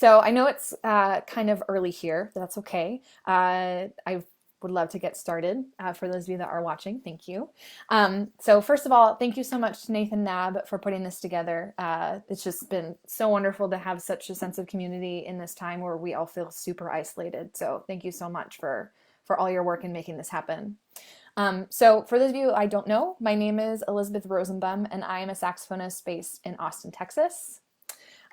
So I know it's kind of early here, but that's okay. I would love to get started for those of you that are watching. Thank you. So first of all, thank you so much to Nathan Nab for putting this together. It's just been so wonderful to have such a sense of community in this time where we all feel super isolated. So thank you so much for all your work in making this happen. So for those of you I don't know, my name is Elizabeth Rosinbum, and I am a saxophonist based in Austin, Texas.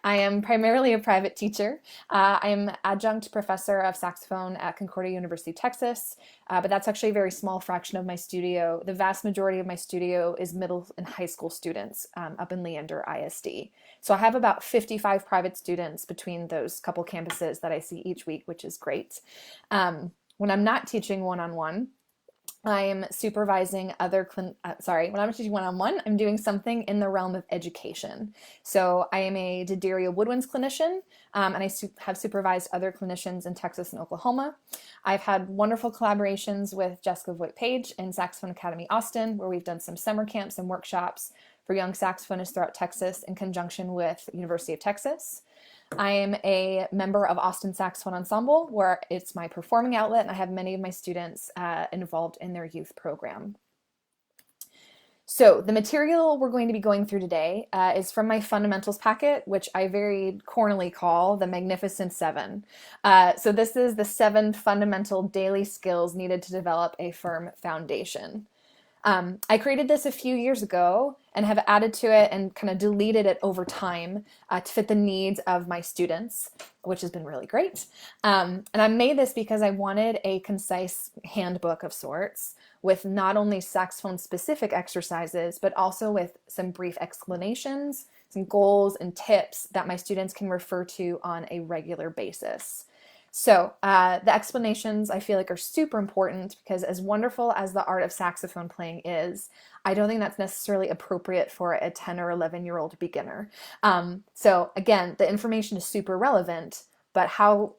I am primarily a private teacher. I am adjunct professor of saxophone at Concordia University, Texas, but that's actually a very small fraction of my studio. The vast majority of my studio is middle and high school students up in Leander ISD. So I have about 55 private students between those couple campuses that I see each week, which is great. When I'm not teaching one-on-one, I'm supervising when I'm teaching one-on-one, I'm doing something in the realm of education. So I am a D'Addario Woodwinds clinician, and I have supervised other clinicians in Texas and Oklahoma. I've had wonderful collaborations with Jessica Voigt-Page in Saxophone Academy Austin, where we've done some summer camps and workshops for young saxophonists throughout Texas in conjunction with University of Texas. I am a member of Austin Saxophone Ensemble, where it's my performing outlet, and I have many of my students involved in their youth program. So the material we're going to be going through today is from my fundamentals packet, which I very cornily call the Magnificent Seven. So this is the 7 fundamental daily skills needed to develop a firm foundation. I created this a few years ago and have added to it and kind of deleted it over time to fit the needs of my students, which has been really great. And I made this because I wanted a concise handbook of sorts with not only saxophone specific exercises, but also with some brief explanations, some goals and tips that my students can refer to on a regular basis. So the explanations I feel like are super important because as wonderful as the art of saxophone playing is, I don't think that's necessarily appropriate for a 10 or 11-year-old beginner. So again, the information is super relevant, but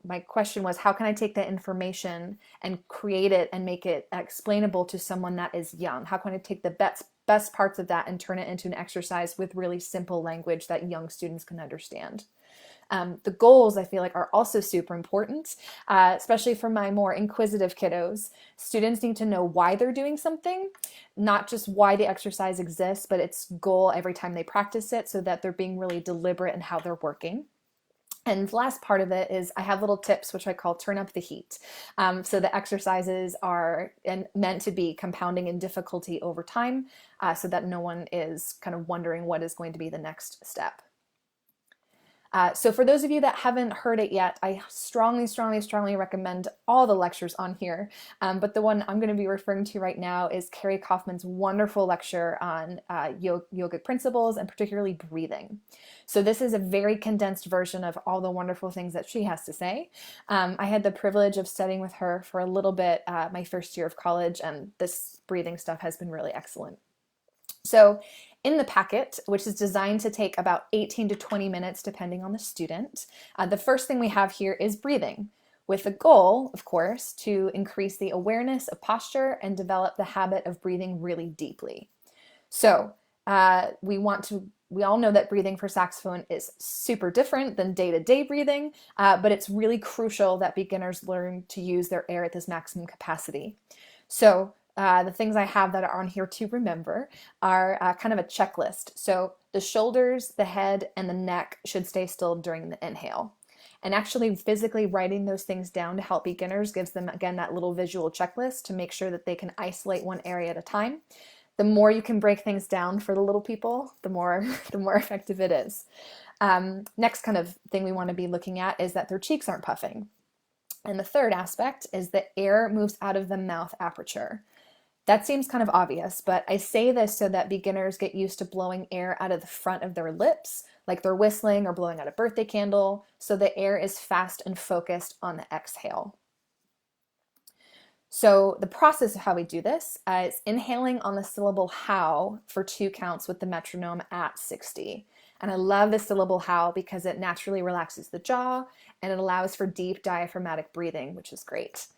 my question was, how can I take that information and create it and make it explainable to someone that is young? How can I take the best parts of that and turn it into an exercise with really simple language that young students can understand? The goals I feel like are also super important, especially for my more inquisitive kiddos. Students need to know why they're doing something, not just why the exercise exists, but its goal every time they practice it so that they're being really deliberate in how they're working. And the last part of it is I have little tips, which I call turn up the heat. So the exercises are meant to be compounding in difficulty over time so that no one is kind of wondering what is going to be the next step. So for those of you that haven't heard it yet, I strongly, strongly, strongly recommend all the lectures on here. But the one I'm going to be referring to right now is Carrie Kaufman's wonderful lecture on yogic principles and particularly breathing. So this is a very condensed version of all the wonderful things that she has to say. I had the privilege of studying with her for a little bit my first year of college, and this breathing stuff has been really excellent. So in the packet, which is designed to take about 18 to 20 minutes depending on the student, the first thing we have here is breathing, with the goal, of course, to increase the awareness of posture and develop the habit of breathing really deeply. So we all know that breathing for saxophone is super different than day-to-day breathing, but it's really crucial that beginners learn to use their air at this maximum capacity. So the things I have that are on here to remember are kind of a checklist. So the shoulders, the head, and the neck should stay still during the inhale. And actually physically writing those things down to help beginners gives them, again, that little visual checklist to make sure that they can isolate one area at a time. The more you can break things down for the little people, the more effective it is. Next kind of thing we want to be looking at is that their cheeks aren't puffing. And the third aspect is that air moves out of the mouth aperture. That seems kind of obvious, but I say this so that beginners get used to blowing air out of the front of their lips, like they're whistling or blowing out a birthday candle, so the air is fast and focused on the exhale. So the process of how we do this is inhaling on the syllable how for 2 counts with the metronome at 60. And I love the syllable how because it naturally relaxes the jaw and it allows for deep diaphragmatic breathing, which is great.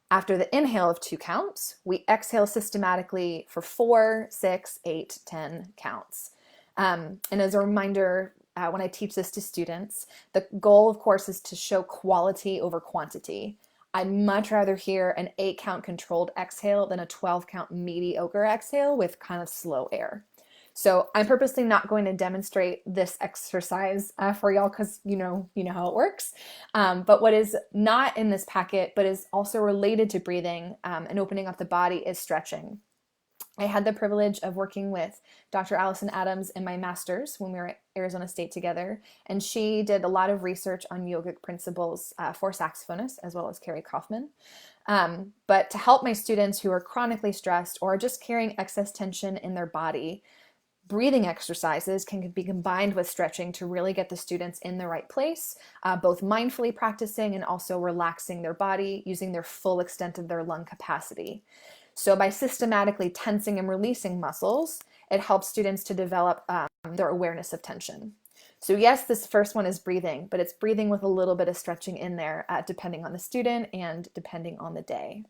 After the inhale of 2 counts, we exhale systematically for 4, 6, 8, 10 counts. And as a reminder, when I teach this to students. The goal, of course, is to show quality over quantity. I'd much rather hear an 8-count controlled exhale than a 12-count mediocre exhale with kind of slow air. So I'm purposely not going to demonstrate this exercise for y'all because you know how it works. But what is not in this packet, but is also related to breathing and opening up the body, is stretching. I had the privilege of working with Dr. Allison Adams in my master's when we were at Arizona State together, and she did a lot of research on yogic principles for saxophonists as well as Carrie Kaufman. But to help my students who are chronically stressed or just carrying excess tension in their body, breathing exercises can be combined with stretching to really get the students in the right place, both mindfully practicing and also relaxing their body using their full extent of their lung capacity. So by systematically tensing and releasing muscles, it helps students to develop their awareness of tension. So yes, this first one is breathing, but it's breathing with a little bit of stretching in there, depending on the student and depending on the day.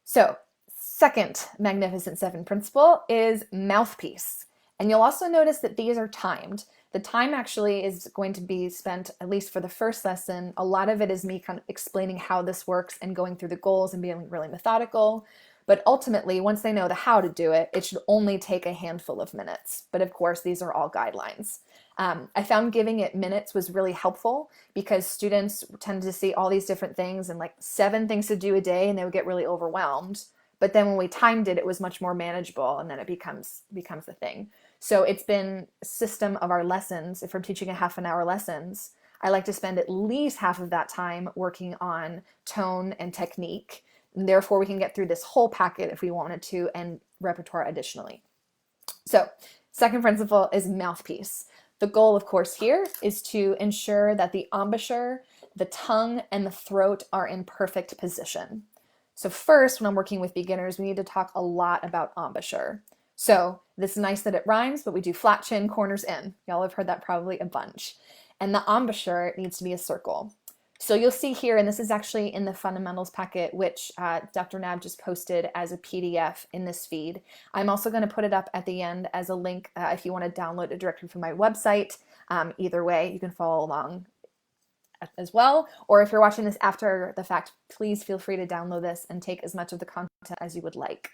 So second Magnificent Seven principle is mouthpiece. And you'll also notice that these are timed. The time actually is going to be spent, at least for the first lesson, a lot of it is me kind of explaining how this works and going through the goals and being really methodical. But ultimately, once they know the how to do it, it should only take a handful of minutes. But of course, these are all guidelines. I found giving it minutes was really helpful because students tend to see all these different things and like 7 things to do a day, and they would get really overwhelmed. But then when we timed it, it was much more manageable, and then it becomes the thing. So it's been a system of our lessons. If I'm teaching a half an hour lessons, I like to spend at least half of that time working on tone and technique. And therefore, we can get through this whole packet if we wanted to, and repertoire additionally. So second principle is mouthpiece. The goal, of course, here is to ensure that the embouchure, the tongue, and the throat are in perfect position. So first, when I'm working with beginners, we need to talk a lot about embouchure. So this is nice that it rhymes, but we do flat chin, corners in. Y'all have heard that probably a bunch. And the embouchure needs to be a circle. So you'll see here, and this is actually in the fundamentals packet, which Dr. Nab just posted as a PDF in this feed. I'm also going to put it up at the end as a link if you want to download it directly from my website. Either way, you can follow along as well. Or if you're watching this after the fact, please feel free to download this and take as much of the content as you would like.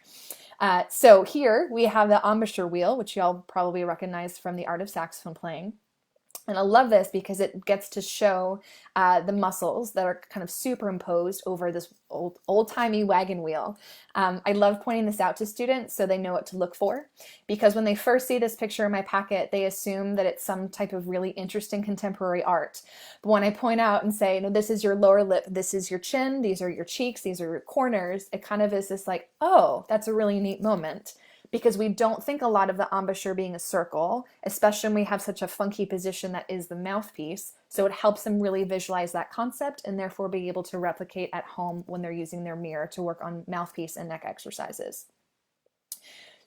So here we have the embouchure wheel, which y'all probably recognize from the art of saxophone playing. And I love this because it gets to show the muscles that are kind of superimposed over this old-timey wagon wheel. I love pointing this out to students so they know what to look for, because when they first see this picture in my packet, they assume that it's some type of really interesting contemporary art. But when I point out and say, no, this is your lower lip, this is your chin, these are your cheeks, these are your corners, it kind of is this like, oh, that's a really neat moment. Because we don't think a lot of the embouchure being a circle, especially when we have such a funky position that is the mouthpiece. So it helps them really visualize that concept and therefore be able to replicate at home when they're using their mirror to work on mouthpiece and neck exercises.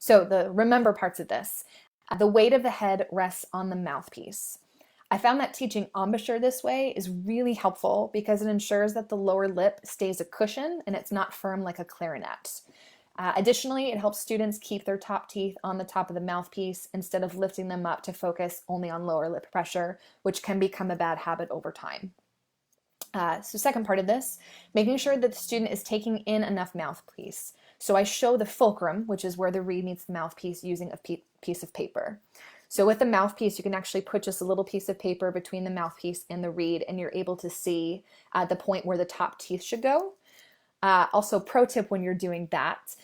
So the remember parts of this. The weight of the head rests on the mouthpiece. I found that teaching embouchure this way is really helpful because it ensures that the lower lip stays a cushion and it's not firm like a clarinet. Additionally, it helps students keep their top teeth on the top of the mouthpiece instead of lifting them up to focus only on lower lip pressure, which can become a bad habit over time. So second part of this, making sure that the student is taking in enough mouthpiece. So I show the fulcrum, which is where the reed meets the mouthpiece, using a piece of paper. So with the mouthpiece, you can actually put just a little piece of paper between the mouthpiece and the reed, and you're able to see the point where the top teeth should go. Also, pro tip when you're doing that,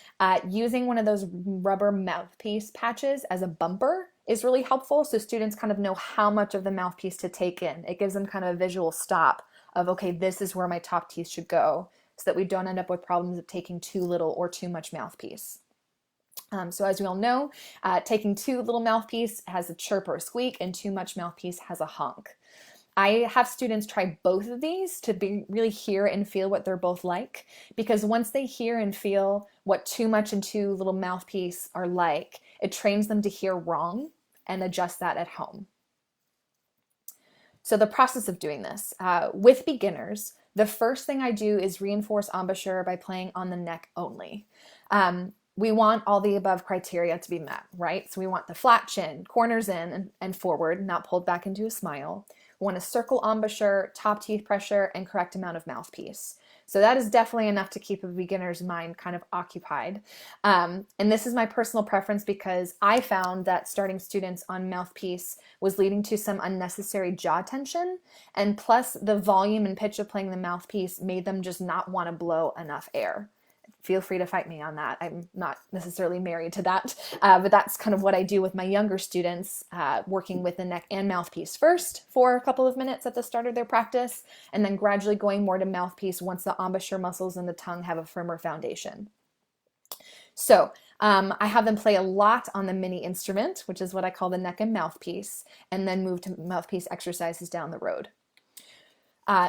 using one of those rubber mouthpiece patches as a bumper is really helpful, so students kind of know how much of the mouthpiece to take in. It gives them kind of a visual stop of, okay, this is where my top teeth should go, so that we don't end up with problems of taking too little or too much mouthpiece. So as we all know, taking too little mouthpiece has a chirp or a squeak, and too much mouthpiece has a honk. I have students try both of these to really hear and feel what they're both like, because once they hear and feel what too much and too little mouthpiece are like, it trains them to hear wrong and adjust that at home. So the process of doing this, with beginners, the first thing I do is reinforce embouchure by playing on the neck only. we want all the above criteria to be met, right? So we want the flat chin, corners in and forward, not pulled back into a smile. We want a circle embouchure, top teeth pressure, and correct amount of mouthpiece. So that is definitely enough to keep a beginner's mind kind of occupied. And this is my personal preference because I found that starting students on Mouthpiece was leading to some unnecessary jaw tension. And plus the volume and pitch of playing the mouthpiece made them just not want to blow enough air. Feel free to fight me on that. I'm not necessarily married to that, but that's kind of what I do with my younger students, working with the neck and mouthpiece first for a couple of minutes at the start of their practice, and then gradually going more to mouthpiece once the embouchure muscles in the tongue have a firmer foundation. So I have them play a lot on the mini instrument, which is what I call the neck and mouthpiece, and then move to mouthpiece exercises down the road.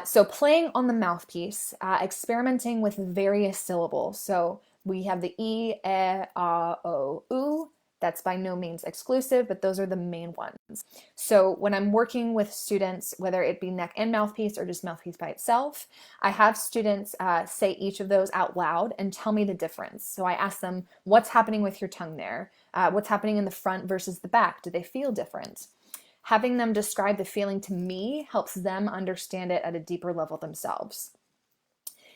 So playing on the mouthpiece, experimenting with various syllables. So we have the E, E, A, O, U. That's by no means exclusive, but those are the main ones. So when I'm working with students, whether it be neck and mouthpiece or just mouthpiece by itself, I have students say each of those out loud and tell me the difference. So I ask them, what's happening with your tongue there? What's happening in the front versus the back? Do they feel different? Having them describe the feeling to me helps them understand it at a deeper level themselves.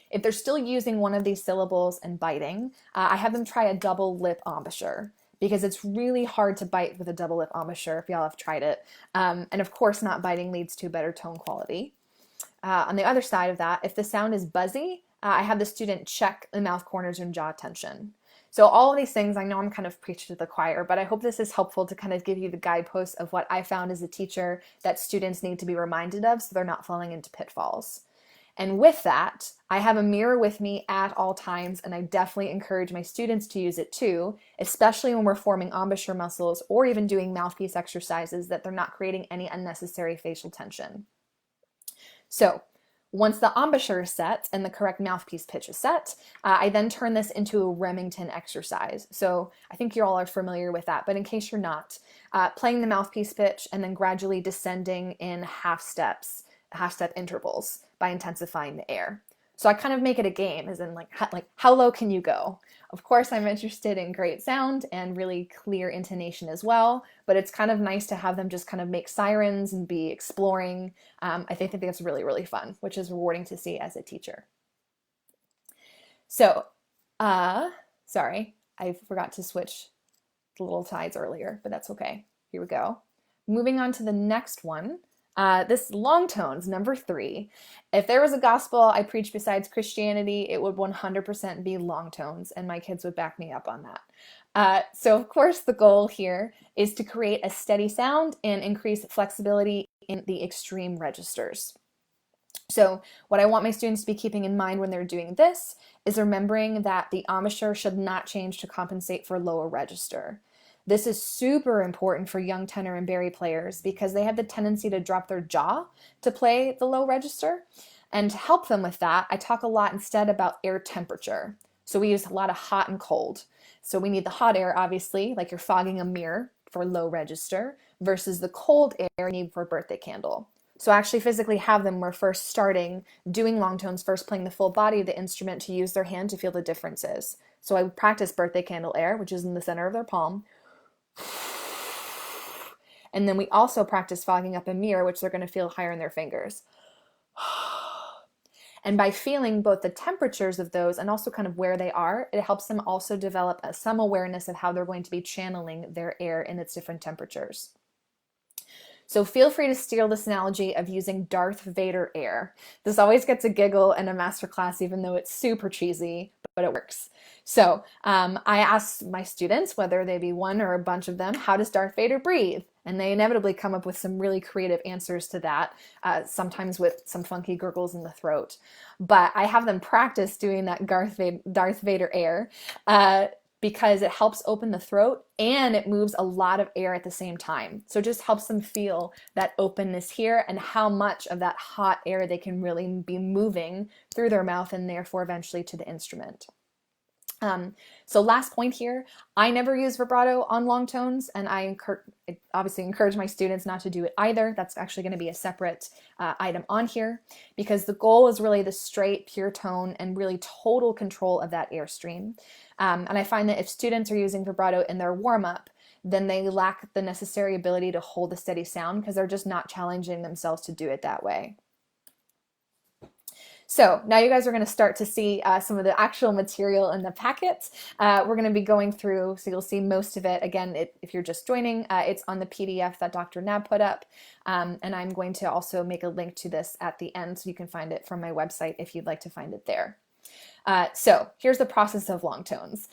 If they're still using one of these syllables and biting, I have them try a double lip embouchure because it's really hard to bite with a double lip embouchure if y'all have tried it. And of course, not biting leads to better tone quality. On the other side of that, if the sound is buzzy, I have the student check the mouth corners and jaw tension. So all of these things, I know I'm kind of preaching to the choir, but I hope this is helpful to kind of give you the guideposts of what I found as a teacher that students need to be reminded of so they're not falling into pitfalls. And with that, I have a mirror with me at all times, and I definitely encourage my students to use it too, especially when we're forming embouchure muscles or even doing mouthpiece exercises that they're not creating any unnecessary facial tension. So once the embouchure is set and the correct mouthpiece pitch is set, I then turn this into a Remington exercise. So I think you all are familiar with that, but in case you're not, playing the mouthpiece pitch and then gradually descending in half step intervals by intensifying the air. So I kind of make it a game, as in like how low can you go? Of course, I'm interested in great sound and really clear intonation as well, but it's kind of nice to have them just kind of make sirens and be exploring. I think that's really, really fun, which is rewarding to see as a teacher. So, sorry, I forgot to switch the little tides earlier, but that's okay. Here we go. Moving on to the next one. This long tones, number 3. If there was a gospel I preach besides Christianity, it would 100% be long tones, and my kids would back me up on that. So of course the goal here is to create a steady sound and increase flexibility in the extreme registers. So what I want my students to be keeping in mind when they're doing this is remembering that the embouchure should not change to compensate for lower register. This is super important for young tenor and bari players because they have the tendency to drop their jaw to play the low register. And to help them with that, I talk a lot instead about air temperature. So we use a lot of hot and cold. So we need the hot air, obviously, like you're fogging a mirror for low register, versus the cold air you need for a birthday candle. So I actually physically have them, we're first starting doing long tones, first playing the full body of the instrument to use their hand to feel the differences. So I practice birthday candle air, which is in the center of their palm. And then we also practice fogging up a mirror, which they're going to feel higher in their fingers. And by feeling both the temperatures of those and also kind of where they are, it helps them also develop some awareness of how they're going to be channeling their air in its different temperatures. So feel free to steal this analogy of using Darth Vader air. This always gets a giggle in a masterclass, even though it's super cheesy, but it works. So I ask my students, whether they be one or a bunch of them, how does Darth Vader breathe? And they inevitably come up with some really creative answers to that, sometimes with some funky gurgles in the throat. But I have them practice doing that Darth Vader air because it helps open the throat and it moves a lot of air at the same time. So it just helps them feel that openness here and how much of that hot air they can really be moving through their mouth and therefore eventually to the instrument. So last point here, I never use vibrato on long tones, and I obviously encourage my students not to do it either. That's actually going to be a separate item on here, because the goal is really the straight, pure tone and really total control of that airstream. And I find that if students are using vibrato in their warm-up, then they lack the necessary ability to hold a steady sound because they're just not challenging themselves to do it that way. So now you guys are going to start to see some of the actual material in the packet. We're going to be going through, so you'll see most of it. Again, if you're just joining, it's on the PDF that Dr. Nab put up. And I'm going to also make a link to this at the end so you can find it from my website if you'd like to find it there. So here's the process of long tones.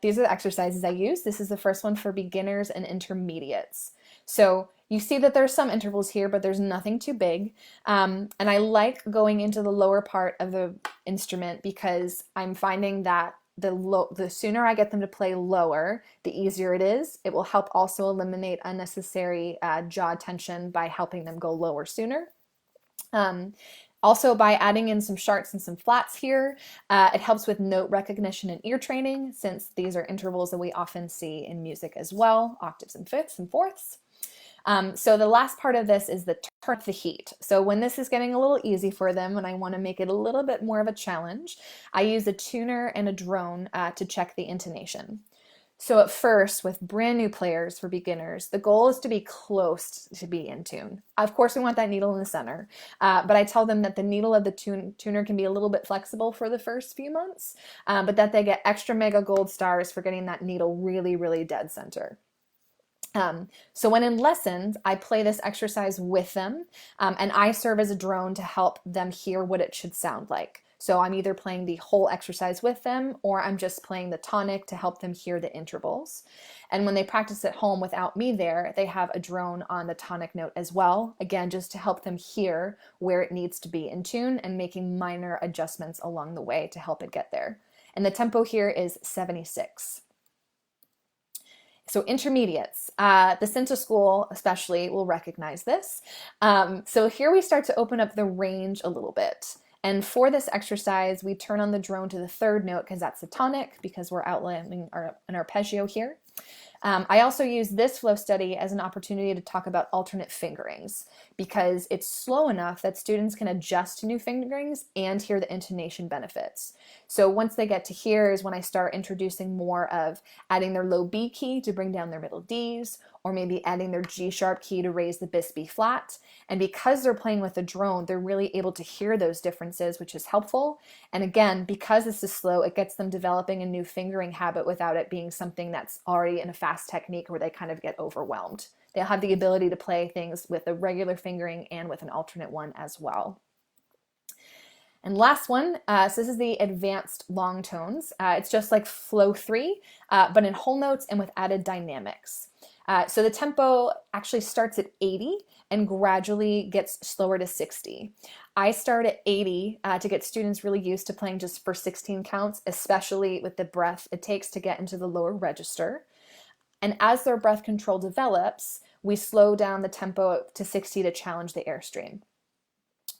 These are the exercises I use. This is the first one for beginners and intermediates. So you see that there's some intervals here, but there's nothing too big. And I like going into the lower part of the instrument because I'm finding that the sooner I get them to play lower, the easier it is. It will help also eliminate unnecessary jaw tension by helping them go lower sooner. Also, by adding in some sharps and some flats here, it helps with note recognition and ear training, since these are intervals that we often see in music as well, octaves and fifths and fourths. So the last part of this is the turn up the heat. So when this is getting a little easy for them and I want to make it a little bit more of a challenge, I use a tuner and a drone to check the intonation. So at first, with brand new players for beginners, the goal is to be close to be in tune. Of course, we want that needle in the center, but I tell them that the needle of the tuner can be a little bit flexible for the first few months, but that they get extra mega gold stars for getting that needle really, really dead center. So when in lessons, I play this exercise with them, and I serve as a drone to help them hear what it should sound like. So I'm either playing the whole exercise with them, or I'm just playing the tonic to help them hear the intervals. And when they practice at home without me there, they have a drone on the tonic note as well, again, just to help them hear where it needs to be in tune and making minor adjustments along the way to help it get there. And the tempo here is 76. So intermediates, the Cinta School especially will recognize this. So here we start to open up the range a little bit. And for this exercise, we turn on the drone to the third note because that's the tonic, because we're outlining an arpeggio here. I also use this flow study as an opportunity to talk about alternate fingerings, because it's slow enough that students can adjust to new fingerings and hear the intonation benefits. So once they get to here is when I start introducing more of adding their low B key to bring down their middle Ds, or maybe adding their G sharp key to raise the bis B flat. And because they're playing with the drone, they're really able to hear those differences, which is helpful. And again, because this is slow, it gets them developing a new fingering habit without it being something that's already in a fast technique where they kind of get overwhelmed. They'll have the ability to play things with a regular fingering and with an alternate one as well. And last one, so this is the advanced long tones. It's just like flow 3, but in whole notes and with added dynamics. So the tempo actually starts at 80 and gradually gets slower to 60. I start at 80 to get students really used to playing just for 16 counts, especially with the breath it takes to get into the lower register. And as their breath control develops, we slow down the tempo to 60 to challenge the airstream.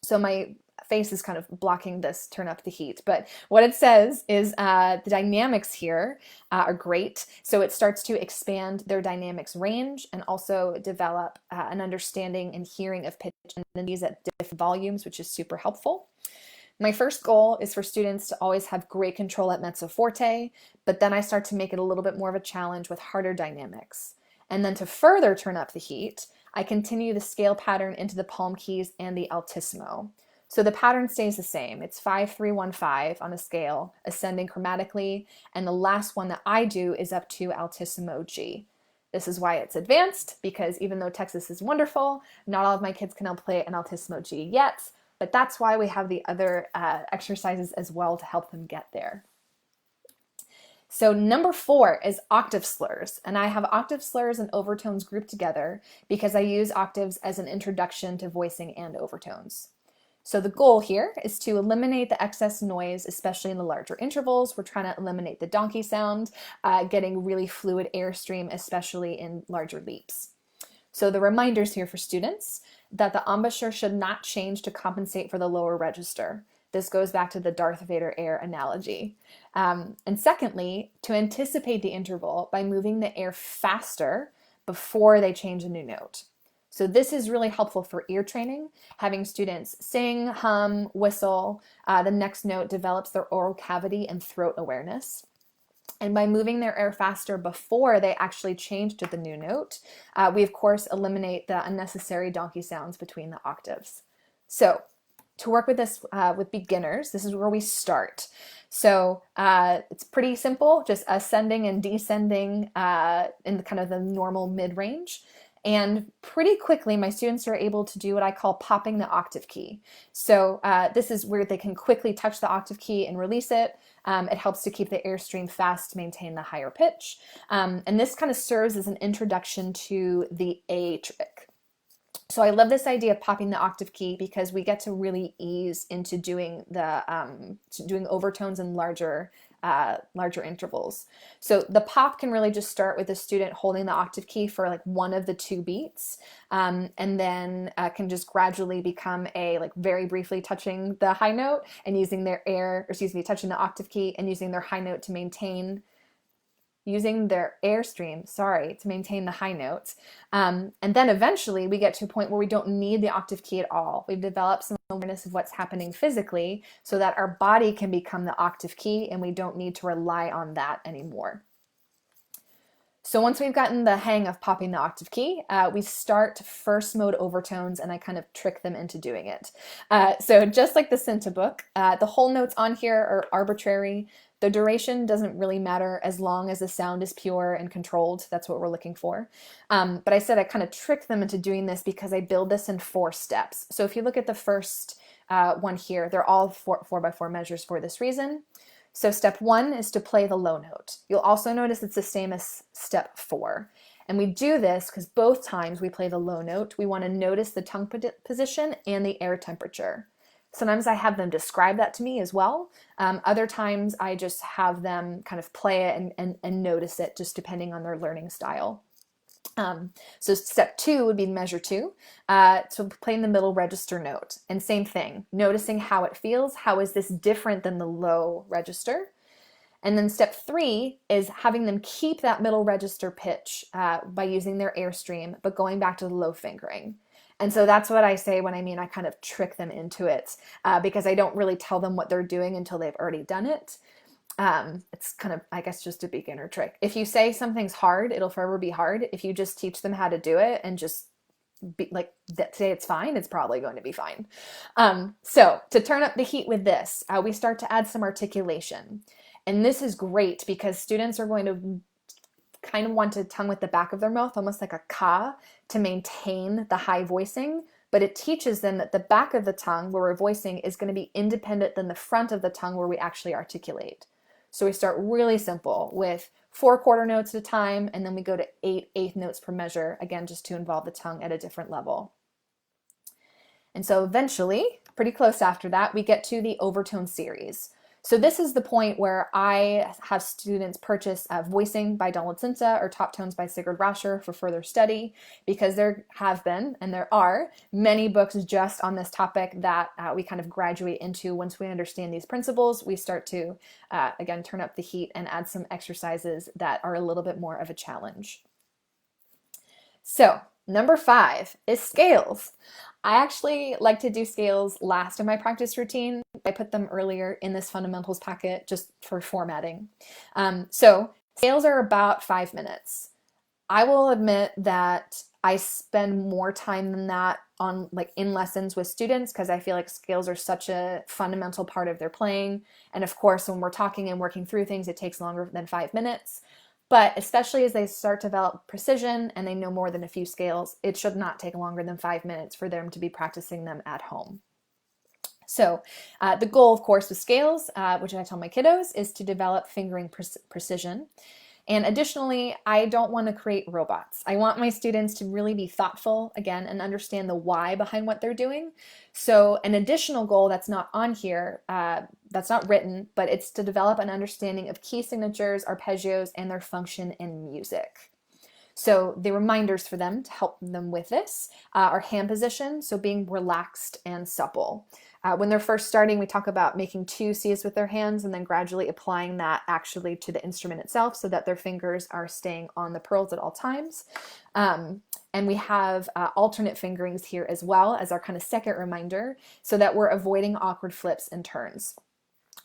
So my face is kind of blocking this turn up the heat, but what it says is the dynamics here are great. So it starts to expand their dynamics range and also develop an understanding and hearing of pitch and these at different volumes, which is super helpful. My first goal is for students to always have great control at mezzo forte, but then I start to make it a little bit more of a challenge with harder dynamics. And then to further turn up the heat, I continue the scale pattern into the palm keys and the altissimo. So the pattern stays the same. It's 5-3-1-5 on a scale, ascending chromatically, and the last one that I do is up to altissimo G. This is why it's advanced, because even though Texas is wonderful, not all of my kids can play an altissimo G yet, but that's why we have the other exercises as well to help them get there. So number 4 is octave slurs, and I have octave slurs and overtones grouped together because I use octaves as an introduction to voicing and overtones. So the goal here is to eliminate the excess noise, especially in the larger intervals. We're trying to eliminate the donkey sound, getting really fluid airstream, especially in larger leaps. So the reminders here for students that the embouchure should not change to compensate for the lower register. This goes back to the Darth Vader air analogy. And secondly, to anticipate the interval by moving the air faster before they change a new note. So this is really helpful for ear training, having students sing, hum, whistle. The next note develops their oral cavity and throat awareness. And by moving their air faster before they actually change to the new note, we of course eliminate the unnecessary donkey sounds between the octaves. So to work with this with beginners, this is where we start. So it's pretty simple, just ascending and descending in kind of the normal mid-range. And pretty quickly, my students are able to do what I call popping the octave key. So this is where they can quickly touch the octave key and release it. It helps to keep the airstream fast to maintain the higher pitch. And this kind of serves as an introduction to the A trick. So I love this idea of popping the octave key because we get to really ease into doing doing overtones and larger intervals. So the pop can really just start with the student holding the octave key for like one of the two beats, and then can just gradually become a like very briefly touching the high note and using their touching the octave key and using their high note to maintain using their airstream, to maintain the high notes. And then eventually we get to a point where we don't need the octave key at all. We've developed some awareness of what's happening physically so that our body can become the octave key and we don't need to rely on that anymore. So once we've gotten the hang of popping the octave key, we start first mode overtones and I kind of trick them into doing it. So just like the Cinta book, the whole notes on here are arbitrary. The duration doesn't really matter as long as the sound is pure and controlled. That's what we're looking for. But I said I kind of trick them into doing this because I build this in 4 steps. So if you look at the first one here, they're all 4x4 measures for this reason. So step 1 is to play the low note. You'll also notice it's the same as step 4. And we do this because both times we play the low note, we want to notice the tongue position and the air temperature. Sometimes I have them describe that to me as well. Other times I just have them kind of play it and notice it just depending on their learning style. So step 2 would be measure 2. So playing the middle register note and same thing, noticing how it feels. How is this different than the low register? And then step 3 is having them keep that middle register pitch by using their airstream, but going back to the low fingering. And so that's what I say when I mean I kind of trick them into it because I don't really tell them what they're doing until they've already done it. It's kind of, I guess, just a beginner trick. If you say something's hard, it'll forever be hard. If you just teach them how to do it and just say it's fine, it's probably going to be fine. So to turn up the heat with this, we start to add some articulation. And this is great because students are going to kind of want to tongue with the back of their mouth, almost like a ka, to maintain the high voicing, but it teaches them that the back of the tongue where we're voicing is going to be independent than the front of the tongue where we actually articulate. So we start really simple with 4 quarter notes at a time, and then we go to 8 eighth notes per measure, again, just to involve the tongue at a different level. And so eventually, pretty close after that, we get to the overtone series. So this is the point where I have students purchase Voicing by Donald Cinta or Top Tones by Sigurd Rascher for further study, because there have been, and there are, many books just on this topic that we kind of graduate into. Once we understand these principles, we start to, again, turn up the heat and add some exercises that are a little bit more of a challenge. So number 5 is scales. I actually like to do scales last in my practice routine. I put them earlier in this fundamentals packet just for formatting. So scales are about 5 minutes. I will admit that I spend more time than that on in lessons with students because I feel like scales are such a fundamental part of their playing. And of course, when we're talking and working through things, it takes longer than 5 minutes. But especially as they start to develop precision and they know more than a few scales, it should not take longer than 5 minutes for them to be practicing them at home. So the goal, of course, with scales, which I tell my kiddos, is to develop fingering precision. And additionally, I don't want to create robots. I want my students to really be thoughtful, again, and understand the why behind what they're doing. So an additional goal that's not on here, that's not written, but it's to develop an understanding of key signatures, arpeggios, and their function in music. So the reminders for them to help them with this are hand position, so being relaxed and supple. When they're first starting, we talk about making 2 Cs with their hands and then gradually applying that actually to the instrument itself so that their fingers are staying on the pearls at all times. And we have alternate fingerings here as well as our kind of second reminder so that we're avoiding awkward flips and turns.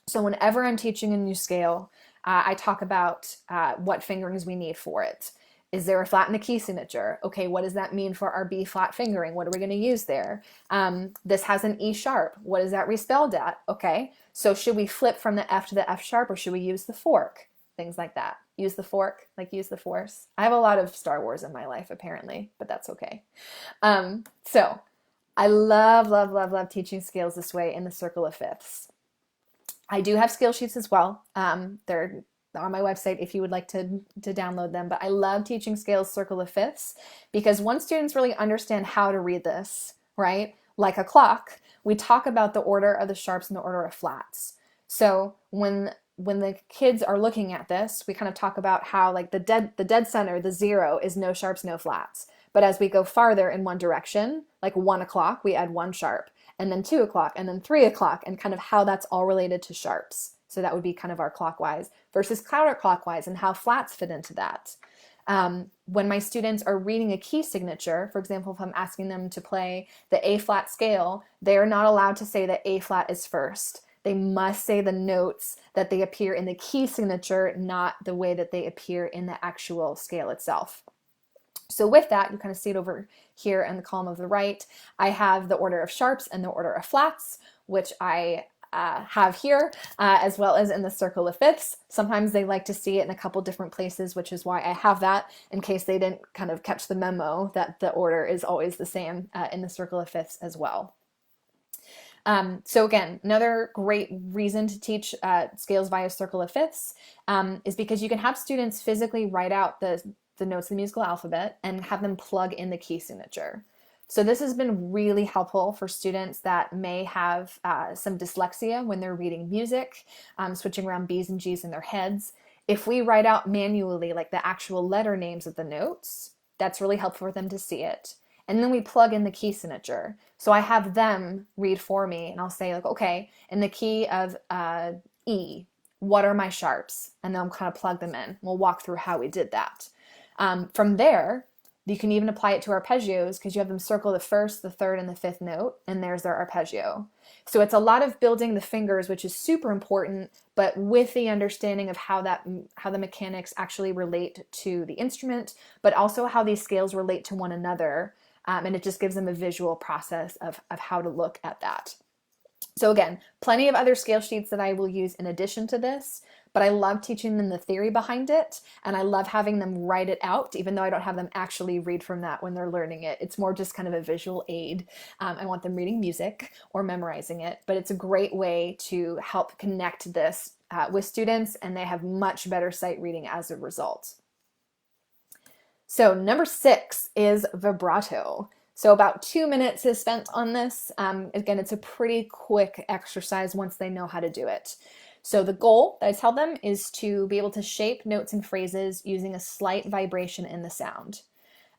So whenever I'm teaching a new scale, I talk about what fingerings we need for it. Is there a flat in the key signature? Okay, what does that mean for our B flat fingering? What are we going to use there? This has an E sharp. What is that respelled at? Okay, so should we flip from the F to the F sharp or should we use the fork? Things like that. Use the fork, like use the force. I have a lot of Star Wars in my life apparently, but that's okay. So I love, love, love, love teaching scales this way in the circle of fifths. I do have scale sheets as well. They're on my website if you would like to download them, but I love teaching scales circle of fifths because once students really understand how to read this, right, like a clock, we talk about the order of the sharps and the order of flats. So when the kids are looking at this, we kind of talk about how like the dead center, the 0 is no sharps, no flats. But as we go farther in one direction, like 1 o'clock, we add 1 sharp, and then 2 o'clock, and then 3 o'clock, and kind of how that's all related to sharps. So that would be kind of our clockwise versus counterclockwise and how flats fit into that. When my students are reading a key signature, for example, if I'm asking them to play the A flat scale, they are not allowed to say that A flat is first. They must say the notes that they appear in the key signature, not the way that they appear in the actual scale itself. So with that, you kind of see it over here in the column of the right. I have the order of sharps and the order of flats, which I have here, as well as in the circle of fifths. Sometimes they like to see it in a couple different places, which is why I have that in case they didn't kind of catch the memo that the order is always the same in the circle of fifths as well. So again, another great reason to teach scales via circle of fifths is because you can have students physically write out the notes of the musical alphabet and have them plug in the key signature. So this has been really helpful for students that may have some dyslexia when they're reading music, switching around B's and G's in their heads. If we write out manually like the actual letter names of the notes, that's really helpful for them to see it. And then we plug in the key signature. So I have them read for me and I'll say like, okay, in the key of E, what are my sharps? And then I'll kind of plug them in. We'll walk through how we did that. From there, you can even apply it to arpeggios because you have them circle the first, the third, and the fifth note, and there's their arpeggio. So it's a lot of building the fingers, which is super important, but with the understanding of how the mechanics actually relate to the instrument, but also how these scales relate to one another. And it just gives them a visual process of how to look at that. So again, plenty of other scale sheets that I will use in addition to this, but I love teaching them the theory behind it, and I love having them write it out, even though I don't have them actually read from that when they're learning it. It's more just kind of a visual aid. I want them reading music or memorizing it, but it's a great way to help connect this with students, and they have much better sight reading as a result. So number 6 is vibrato. So about 2 minutes is spent on this. Again, it's a pretty quick exercise once they know how to do it. So the goal that I tell them is to be able to shape notes and phrases using a slight vibration in the sound.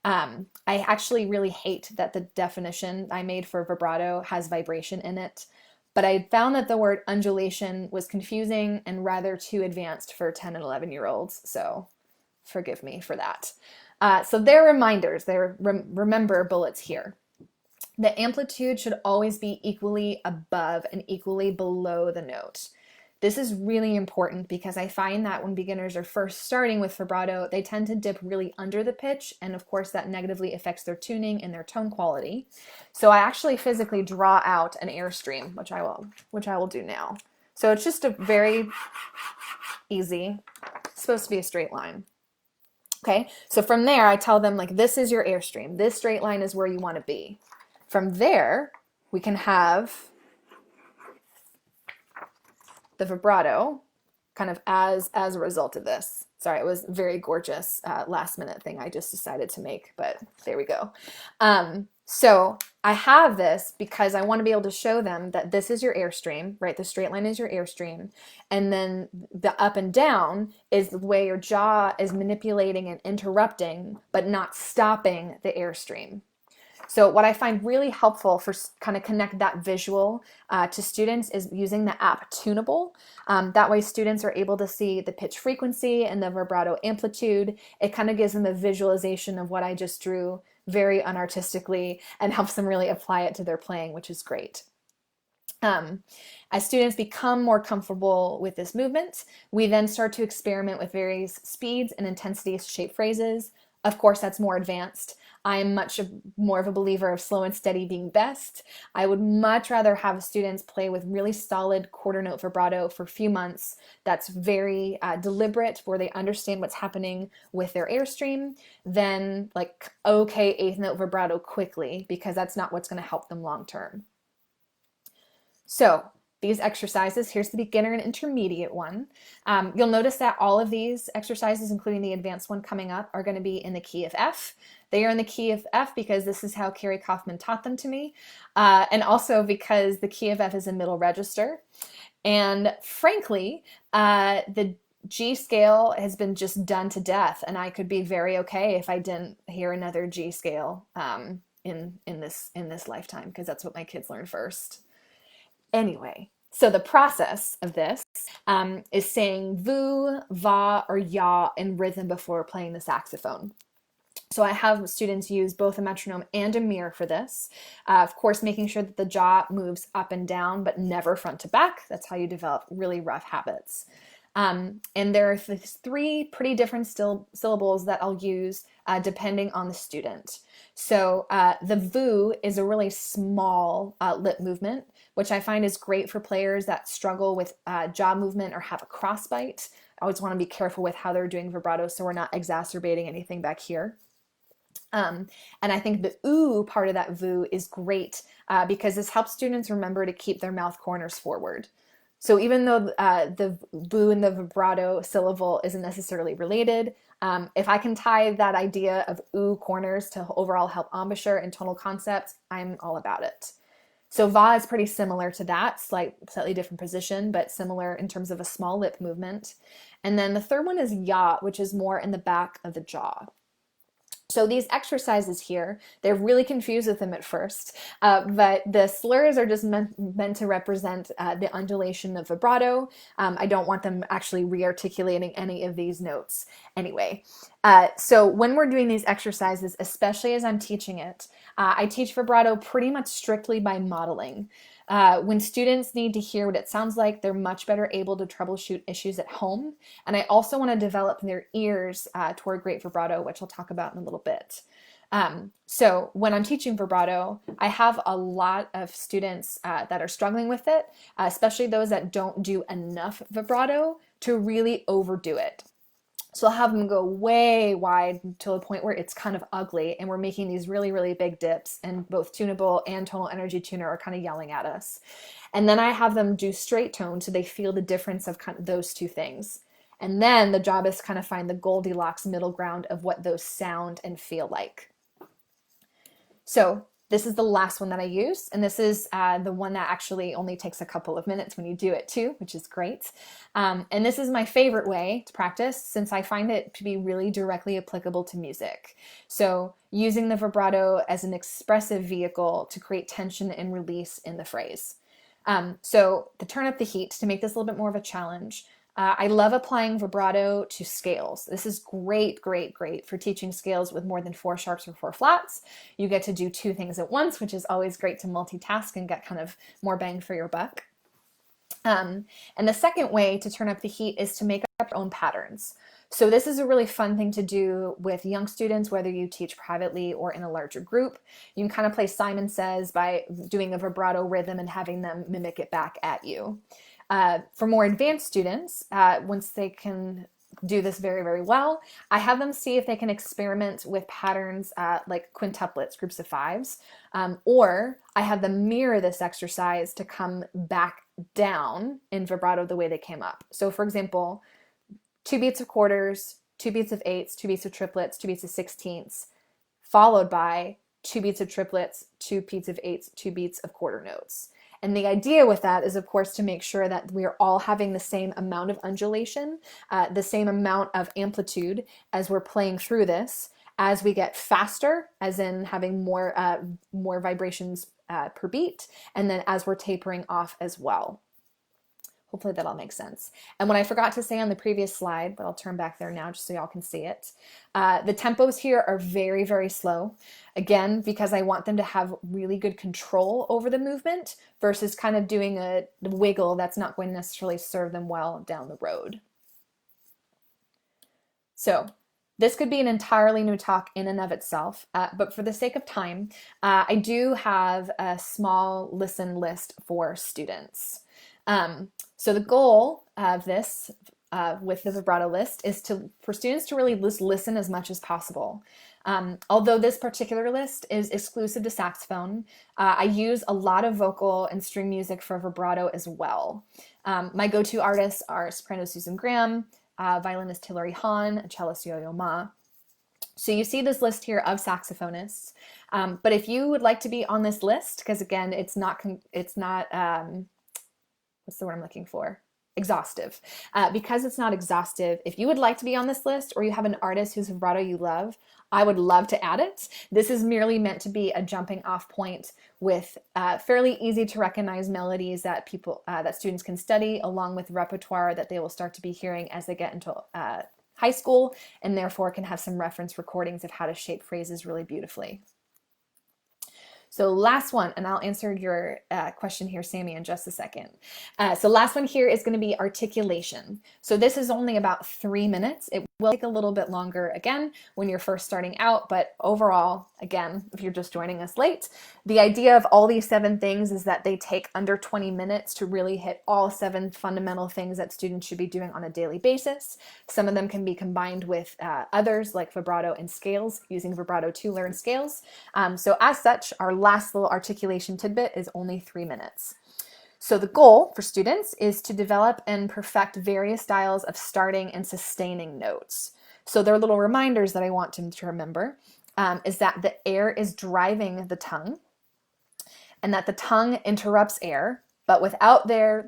I actually really hate that the definition I made for vibrato has vibration in it, but I found that the word undulation was confusing and rather too advanced for 10 and 11-year-olds, so forgive me for that. So they're reminders, they're remember bullets here. The amplitude should always be equally above and equally below the note. This is really important because I find that when beginners are first starting with vibrato, they tend to dip really under the pitch, and of course that negatively affects their tuning and their tone quality. So I actually physically draw out an airstream, which I will do now. So it's just a very easy, it's supposed to be a straight line. Okay, so from there I tell them like, this is your airstream. This straight line is where you want to be. From there, we can have the vibrato kind of as a result of this. Sorry, it was a very gorgeous last minute thing I just decided to make, but there we go. So I have this because I want to be able to show them that this is your airstream, right? The straight line is your airstream. And then the up and down is the way your jaw is manipulating and interrupting, but not stopping the airstream. So what I find really helpful for kind of connect that visual to students is using the app Tunable. That way students are able to see the pitch frequency and the vibrato amplitude. It kind of gives them a visualization of what I just drew very unartistically and helps them really apply it to their playing, which is great. As students become more comfortable with this movement, we then start to experiment with various speeds and intensities to shape phrases. Of course, that's more advanced. I'm much more of a believer of slow and steady being best. I would much rather have students play with really solid quarter note vibrato for a few months that's very deliberate, where they understand what's happening with their airstream, than like okay eighth note vibrato quickly, because that's not what's going to help them long term. So these exercises, here's the beginner and intermediate one. You'll notice that all of these exercises, including the advanced one coming up, are going to be in the key of F. They are in the key of F because this is how Carrie Kaufman taught them to me, and also because the key of F is a middle register. And frankly, the G scale has been just done to death, and I could be very okay if I didn't hear another G scale in this lifetime, because that's what my kids learn first. Anyway, so the process of this is saying vu, va, or ya in rhythm before playing the saxophone. So I have students use both a metronome and a mirror for this. Of course, making sure that the jaw moves up and down, but never front to back. That's how you develop really rough habits. And there are three pretty different syllables that I'll use depending on the student. So the vu is a really small lip movement, which I find is great for players that struggle with jaw movement or have a crossbite. I always want to be careful with how they're doing vibrato so we're not exacerbating anything back here. And I think the ooh part of that vu is great because this helps students remember to keep their mouth corners forward. So even though the vu and the vibrato syllable isn't necessarily related, if I can tie that idea of ooh corners to overall help embouchure and tonal concepts, I'm all about it. So va is pretty similar to that, slightly different position, but similar in terms of a small lip movement. And then the third one is ya, which is more in the back of the jaw. So these exercises here, they're really confused with them at first, but the slurs are just meant to represent the undulation of vibrato. I don't want them actually re-articulating any of these notes anyway. So when we're doing these exercises, especially as I'm teaching it, I teach vibrato pretty much strictly by modeling. When students need to hear what it sounds like, they're much better able to troubleshoot issues at home. And I also want to develop their ears toward great vibrato, which I'll talk about in a little bit. So when I'm teaching vibrato, I have a lot of students that are struggling with it, especially those that don't do enough vibrato to really overdo it. So I'll have them go way wide to the point where it's kind of ugly, and we're making these really, really big dips, and both tunable and tonal energy tuner are kind of yelling at us. And then I have them do straight tone so they feel the difference of kind of those two things. And then the job is to kind of find the Goldilocks middle ground of what those sound and feel like. So this is the last one that I use, and this is the one that actually only takes a couple of minutes when you do it too, which is great. And this is my favorite way to practice since I find it to be really directly applicable to music. So using the vibrato as an expressive vehicle to create tension and release in the phrase. So to turn up the heat, to make this a little bit more of a challenge, I love applying vibrato to scales. This is great, great, great for teaching scales with more than 4 sharps or 4 flats. You get to do 2 things at once, which is always great to multitask and get kind of more bang for your buck. And the second way to turn up the heat is to make up your own patterns. So this is a really fun thing to do with young students, whether you teach privately or in a larger group. You can kind of play Simon Says by doing a vibrato rhythm and having them mimic it back at you. For more advanced students, once they can do this very, very well, I have them see if they can experiment with patterns like quintuplets, groups of 5s, or I have them mirror this exercise to come back down in vibrato the way they came up. So for example, 2 beats of quarters, 2 beats of 8s, 2 beats of triplets, 2 beats of 16ths, followed by 2 beats of triplets, 2 beats of eighths, 2 beats of quarter notes. And the idea with that is, of course, to make sure that we are all having the same amount of undulation, the same amount of amplitude as we're playing through this. As we get faster, as in having more vibrations per beat, and then as we're tapering off as well. Hopefully that all makes sense. And what I forgot to say on the previous slide, but I'll turn back there now just so y'all can see it. The tempos here are very, very slow. Again, because I want them to have really good control over the movement versus kind of doing a wiggle that's not going to necessarily serve them well down the road. So this could be an entirely new talk in and of itself, but for the sake of time, I do have a small listen list for students. So the goal of this with the vibrato list is for students to really listen as much as possible. Although this particular list is exclusive to saxophone, I use a lot of vocal and string music for vibrato as well. My go-to artists are soprano Susan Graham, violinist Hilary Hahn, and cellist Yo-Yo Ma. So you see this list here of saxophonists. But if you would like to be on this list, because again, it's not what's the word I'm looking for? Exhaustive. Because it's not exhaustive, if you would like to be on this list or you have an artist whose vibrato you love, I would love to add it. This is merely meant to be a jumping off point with fairly easy to recognize melodies that that students can study, along with repertoire that they will start to be hearing as they get into high school, and therefore can have some reference recordings of how to shape phrases really beautifully. So last one, and I'll answer your question here, Sammy, in just a second. So last one here is going to be articulation. So this is only about 3 minutes. It will take a little bit longer, again, when you're first starting out, but overall, again, if you're just joining us late, the idea of all these 7 things is that they take under 20 minutes to really hit all 7 fundamental things that students should be doing on a daily basis. Some of them can be combined with others, like vibrato and scales, using vibrato to learn scales. So as such, our last little articulation tidbit is only 3 minutes. So the goal for students is to develop and perfect various styles of starting and sustaining notes. So their little reminders that I want them to remember is that the air is driving the tongue, and that the tongue interrupts air, but without air,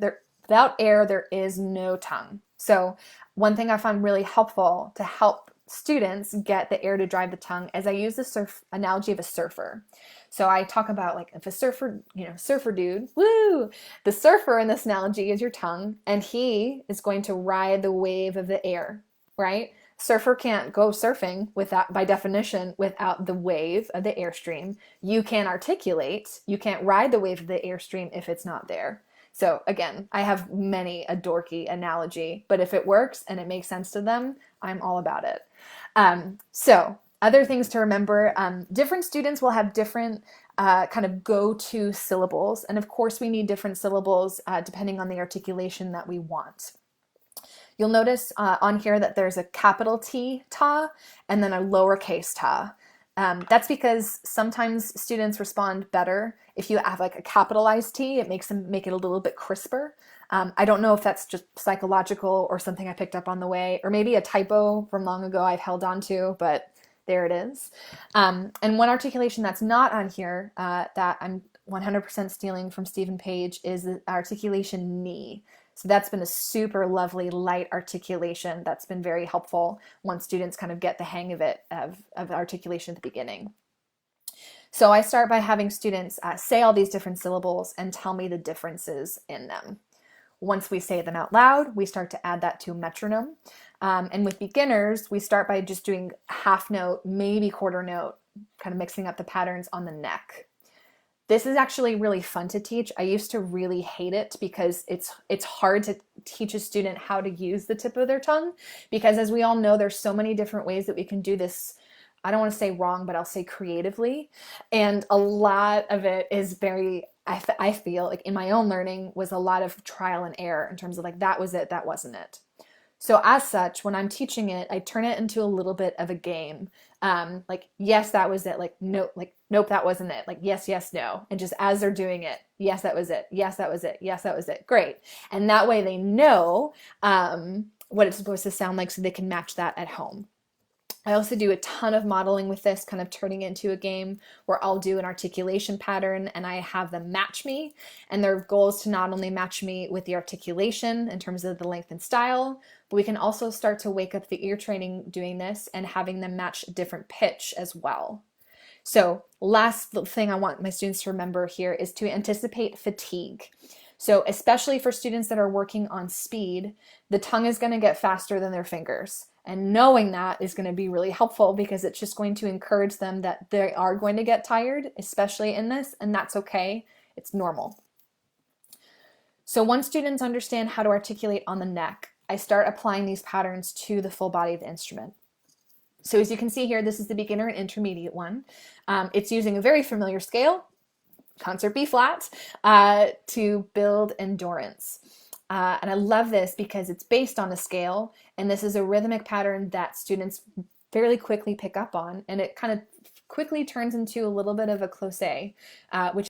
there is no tongue. So one thing I find really helpful to help students get the air to drive the tongue is I use the analogy of a surfer. So I talk about, like, if a surfer, surfer dude, woo! The surfer in this analogy is your tongue, and he is going to ride the wave of the air, right? Surfer can't go surfing by definition, without the wave of the airstream. You can't articulate, you can't ride the wave of the airstream if it's not there. So again, I have many a dorky analogy, but if it works and it makes sense to them, I'm all about it. So other things to remember, different students will have different kind of go-to syllables. And of course we need different syllables depending on the articulation that we want. You'll notice on here that there's a capital T, ta, and then a lowercase ta. That's because sometimes students respond better if you have like a capitalized T. It makes them make it a little bit crisper. I don't know if that's just psychological or something I picked up on the way, or maybe a typo from long ago I've held on to, but there it is. And one articulation that's not on here that I'm 100% stealing from Stephen Page is the articulation knee. So that's been a super lovely light articulation that's been very helpful once students kind of get the hang of it, of articulation at the beginning. So I start by having students say all these different syllables and tell me the differences in them. Once we say them out loud, we start to add that to a metronome. And with beginners, we start by just doing half note, maybe quarter note, kind of mixing up the patterns on the neck. This is actually really fun to teach. I used to really hate it because it's hard to teach a student how to use the tip of their tongue, because as we all know, there's so many different ways that we can do this. I don't want to say wrong, but I'll say creatively. And a lot of it is I feel like in my own learning was a lot of trial and error in terms of like, that was it, that wasn't it. So as such, when I'm teaching it, I turn it into a little bit of a game. Like, yes, that was it. Like, nope, that wasn't it. Like, yes, yes, no. And just as they're doing it, yes, that was it. Yes, that was it. Yes, that was it. Great. And that way they know what it's supposed to sound like so they can match that at home. I also do a ton of modeling with this, kind of turning it into a game where I'll do an articulation pattern and I have them match me. And their goal is to not only match me with the articulation in terms of the length and style, but we can also start to wake up the ear training doing this and having them match a different pitch as well. So last thing I want my students to remember here is to anticipate fatigue. So especially for students that are working on speed, the tongue is going to get faster than their fingers. And knowing that is going to be really helpful because it's just going to encourage them that they are going to get tired, especially in this, and that's okay. It's normal. So once students understand how to articulate on the neck, I start applying these patterns to the full body of the instrument. So as you can see here, this is the beginner and intermediate one. It's using a very familiar scale, concert B flat, to build endurance. And I love this because it's based on a scale, and this is a rhythmic pattern that students fairly quickly pick up on, and it kind of quickly turns into a little bit of a cloche, which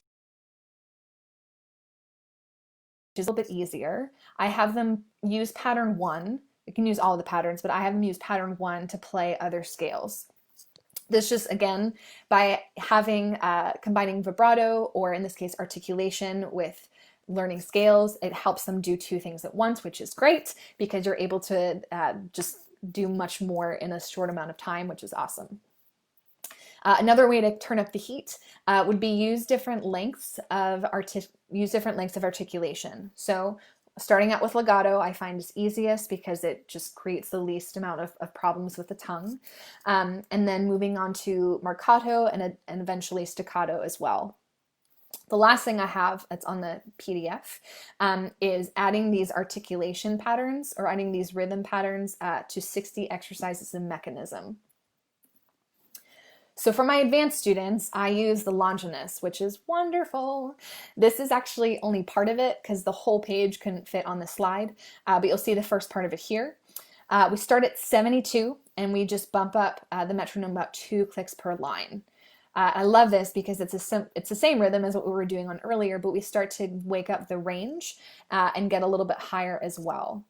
is a little bit easier. I have them use pattern 1. You can use all of the patterns, but I have them use pattern 1 to play other scales. This just, again, by having combining vibrato, or in this case articulation, with learning scales, it helps them do 2 things at once, which is great because you're able to just do much more in a short amount of time, which is awesome. Another way to turn up the heat would be use different lengths of articulation. So starting out with legato, I find is easiest because it just creates the least amount of problems with the tongue. And then moving on to marcato and eventually staccato as well. The last thing I have that's on the PDF is adding these articulation patterns, or adding these rhythm patterns to 60 exercises in mechanism. So for my advanced students, I use the Longinus, which is wonderful. This is actually only part of it because the whole page couldn't fit on the slide, but you'll see the first part of it here. We start at 72 and we just bump up the metronome about 2 clicks per line. I love this because it's the same rhythm as what we were doing on earlier, but we start to wake up the range and get a little bit higher as well.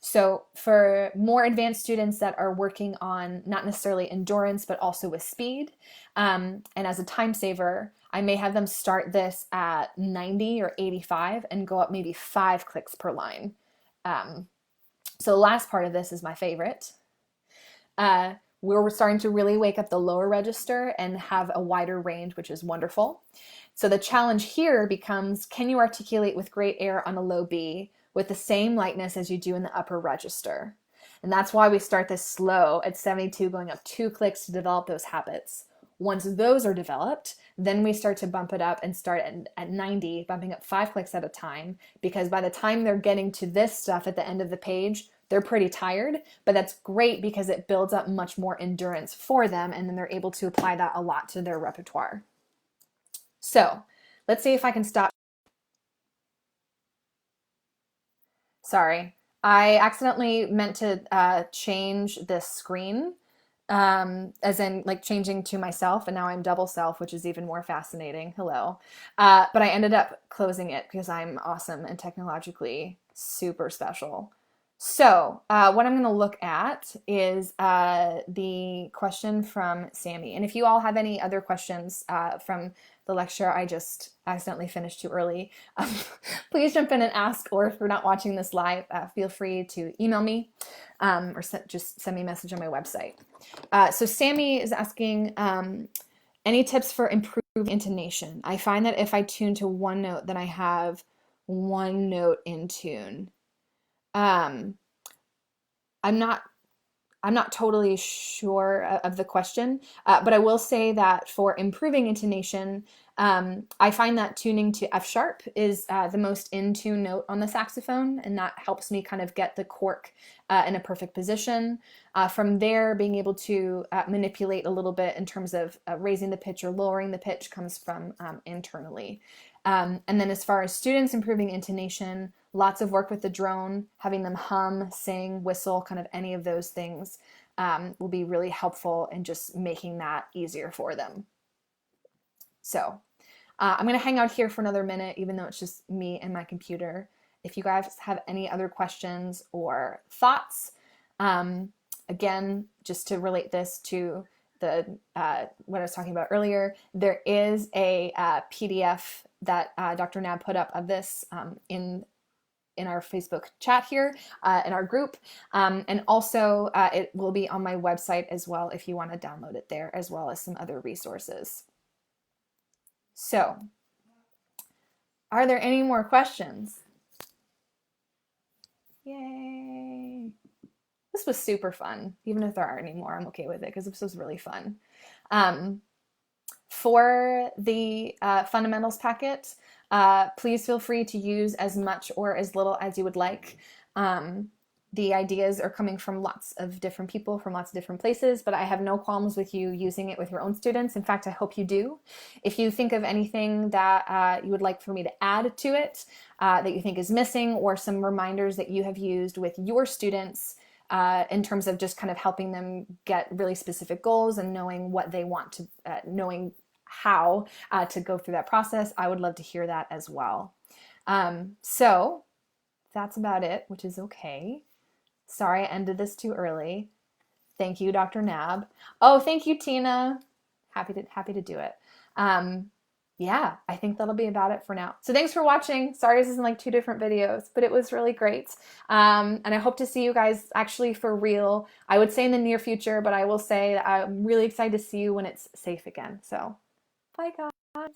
So for more advanced students that are working on not necessarily endurance, but also with speed, and as a time saver, I may have them start this at 90 or 85 and go up maybe 5 clicks per line. So the last part of this is my favorite. We're starting to really wake up the lower register and have a wider range, which is wonderful. So the challenge here becomes, can you articulate with great air on a low B with the same lightness as you do in the upper register? And that's why we start this slow at 72, going up 2 clicks to develop those habits. Once those are developed, then we start to bump it up and start at 90, bumping up 5 clicks at a time, because by the time they're getting to this stuff at the end of the page, they're pretty tired, but that's great because it builds up much more endurance for them, and then they're able to apply that a lot to their repertoire. So let's see if I can stop. Sorry, I accidentally meant to change this screen, as in like changing to myself, and now I'm double self, which is even more fascinating. Hello. But I ended up closing it because I'm awesome and technologically super special. So what I'm going to look at is the question from Sammy. And if you all have any other questions from the lecture I just accidentally finished too early, please jump in and ask. Or if you're not watching this live, feel free to email me or just send me a message on my website. So Sammy is asking, any tips for improving intonation? I find that if I tune to one note, then I have one note in tune. I'm not totally sure of the question, but I will say that for improving intonation, I find that tuning to F sharp is the most in tune note on the saxophone, and that helps me kind of get the cork in a perfect position. From there, being able to manipulate a little bit in terms of raising the pitch or lowering the pitch comes from internally. And then as far as students improving intonation, lots of work with the drone, having them hum, sing, whistle, kind of any of those things will be really helpful in just making that easier for them. So I'm going to hang out here for another minute, even though it's just me and my computer. If you guys have any other questions or thoughts, Again, just to relate this to the what I was talking about earlier, there is a PDF that Dr. Nab put up of this in our Facebook chat here, in our group. And also it will be on my website as well if you want to download it there, as well as some other resources. So, are there any more questions? Yay. This was super fun. Even if there aren't any more, I'm okay with it because this was really fun. For the fundamentals packet, please feel free to use as much or as little as you would like. The ideas are coming from lots of different people from lots of different places, but I have no qualms with you using it with your own students. In fact, I hope you do. If you think of anything that you would like for me to add to it, that you think is missing, or some reminders that you have used with your students in terms of just kind of helping them get really specific goals and knowing what they want to, knowing how to go through that process, I would love to hear that as well. So that's about it, which is okay. Sorry I ended this too early. Thank you, Dr. Nab. Oh, thank you, Tina. Happy to do it. Yeah, I think that'll be about it for now. So thanks for watching. Sorry this isn't like 2 different videos, but it was really great. And I hope to see you guys actually for real. I would say in the near future, but I will say that I'm really excited to see you when it's safe again. So bye, guys.